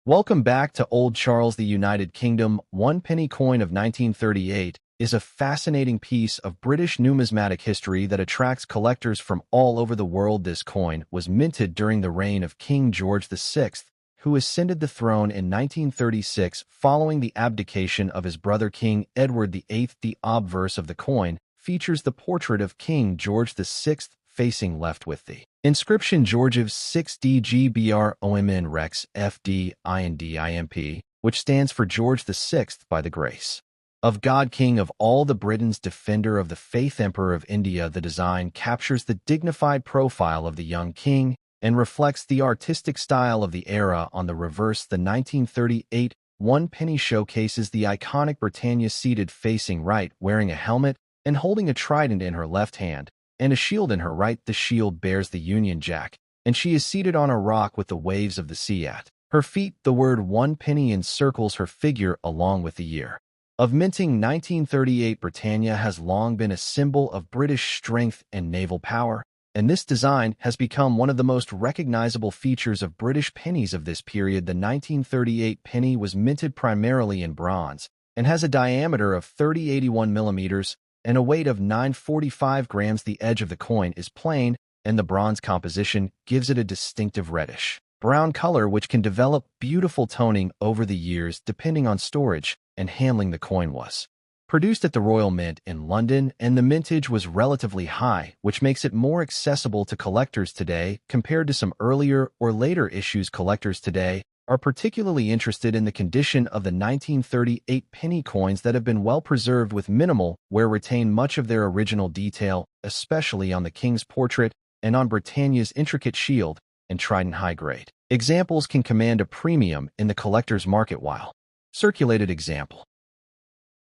Welcome back to Old Charles. The United Kingdom one penny coin of 1938 is a fascinating piece of British numismatic history that attracts collectors from all over the world. This coin was minted during the reign of King George VI, who ascended the throne in 1936 following the abdication of his brother King Edward VIII. The obverse of the coin features the portrait of King George VI facing left with the inscription Georgiv 6 DGBROMN Rex FD which stands for George VI by the grace of God, King of all the Britons, defender of the faith, Emperor of India. The design captures the dignified profile of the young king and reflects the artistic style of the era. On the reverse, the 1938 one penny showcases the iconic Britannia seated facing right, wearing a helmet and holding a trident in her left hand and a shield in her right. The shield bears the Union Jack, and she is seated on a rock with the waves of the sea at her feet. The word one penny encircles her figure along with the year of minting 1938. Britannia has long been a symbol of British strength and naval power, and this design has become one of the most recognizable features of British pennies of this period. The 1938 penny was minted primarily in bronze and has a diameter of 3081 millimeters and a weight of 945 grams. The edge of the coin is plain, and the bronze composition gives it a distinctive reddish-brown color which can develop beautiful toning over the years depending on storage and handling. The coin was produced at the Royal Mint in London, and the mintage was relatively high, which makes it more accessible to collectors today compared to some earlier or later issues. Collectors today are particularly interested in the condition of the 1938 penny coins that have been well preserved with minimal wear, retain much of their original detail, especially on the king's portrait and on Britannia's intricate shield and trident. High-grade examples can command a premium in the collector's market, while circulated example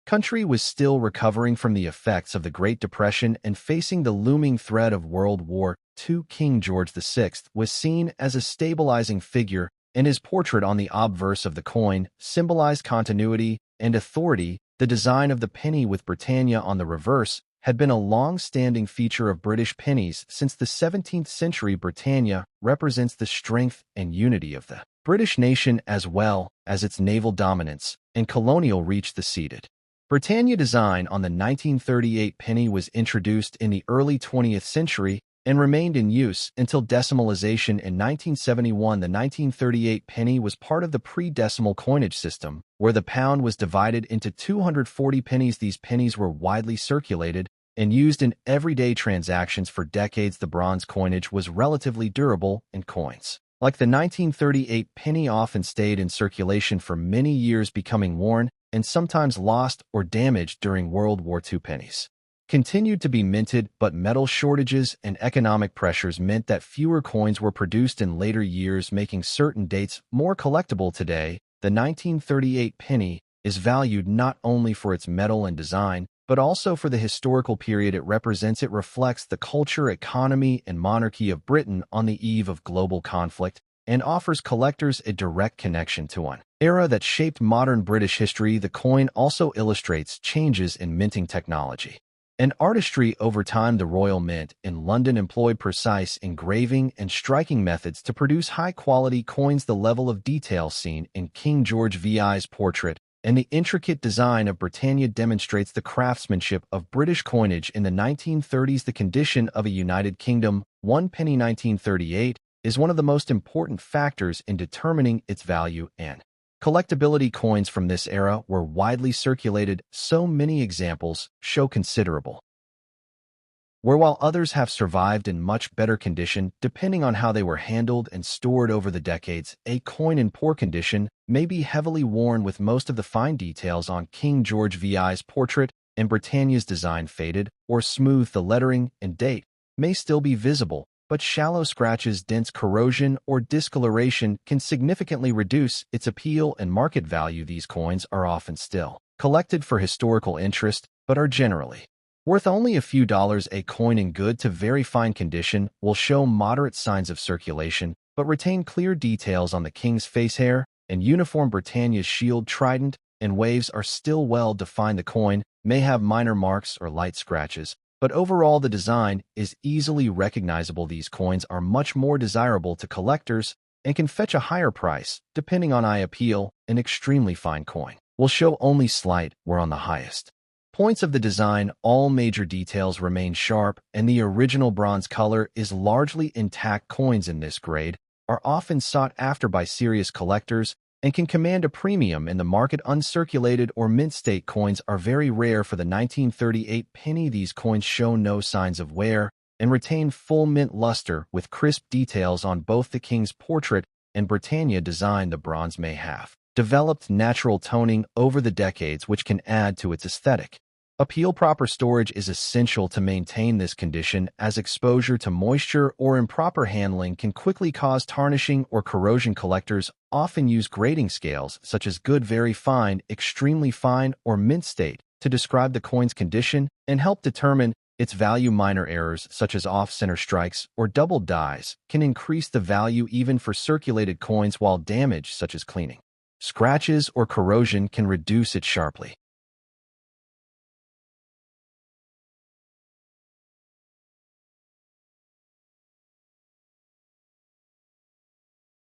country was still recovering from the effects of the Great Depression and facing the looming threat of World War II. King George VI was seen as a stabilizing figure, and his portrait on the obverse of the coin symbolized continuity and authority. The design of the penny with Britannia on the reverse had been a long-standing feature of British pennies since the 17th century. Britannia represents the strength and unity of the British nation as well as its naval dominance and colonial reach. The seated Britannia design on the 1938 penny was introduced in the early 20th century and remained in use until decimalization in 1971. The 1938 penny was part of the pre-decimal coinage system, where the pound was divided into 240 pennies. These pennies were widely circulated and used in everyday transactions for decades. The bronze coinage was relatively durable, and coins like the 1938 penny often stayed in circulation for many years, becoming worn and sometimes lost or damaged during World War II. Pennies continued to be minted, but metal shortages and economic pressures meant that fewer coins were produced in later years, making certain dates more collectible. Today, the 1938 penny is valued not only for its metal and design, but also for the historical period it represents. It reflects the culture, economy, and monarchy of Britain on the eve of global conflict and offers collectors a direct connection to an era that shaped modern British history. The coin also illustrates changes in minting technology and artistry over time. The Royal Mint in London employed precise engraving and striking methods to produce high-quality coins. The level of detail seen in King George VI's portrait and the intricate design of Britannia demonstrates the craftsmanship of British coinage in the 1930s. The condition of a United Kingdom one penny 1938 is one of the most important factors in determining its value, and collectability. Coins from this era were widely circulated, so many examples show considerable wear, while others have survived in much better condition depending on how they were handled and stored over the decades. A coin in poor condition may be heavily worn, with most of the fine details on King George VI's portrait and Britannia's design faded or smooth. The lettering and date may still be visible, but shallow scratches, dents, corrosion, or discoloration can significantly reduce its appeal and market value. These coins are often still collected for historical interest, but are generally worth only a few dollars. A coin in good to very fine condition will show moderate signs of circulation, but retain clear details on the king's face hair and uniform. Britannia's shield, trident, and waves are still well defined. The coin may have minor marks or light scratches, but overall the design is easily recognizable. These coins are much more desirable to collectors and can fetch a higher price, depending on eye appeal. An extremely fine coin will show only slight or on the highest points of the design. All major details remain sharp, and the original bronze color is largely intact. Coins in this grade are often sought after by serious collectors and can command a premium in the market. Uncirculated or mint-state coins are very rare. For the 1938 penny, these coins show no signs of wear and retain full mint luster with crisp details on both the king's portrait and Britannia design. The bronze may have developed natural toning over the decades, which can add to its aesthetic appeal. Proper storage is essential to maintain this condition, as exposure to moisture or improper handling can quickly cause tarnishing or corrosion. Collectors often use grading scales such as good, very fine, extremely fine, or mint state to describe the coin's condition and help determine its value. Minor errors such as off-center strikes or double dies can increase the value even for circulated coins, while damage such as cleaning, scratches, or corrosion can reduce it sharply.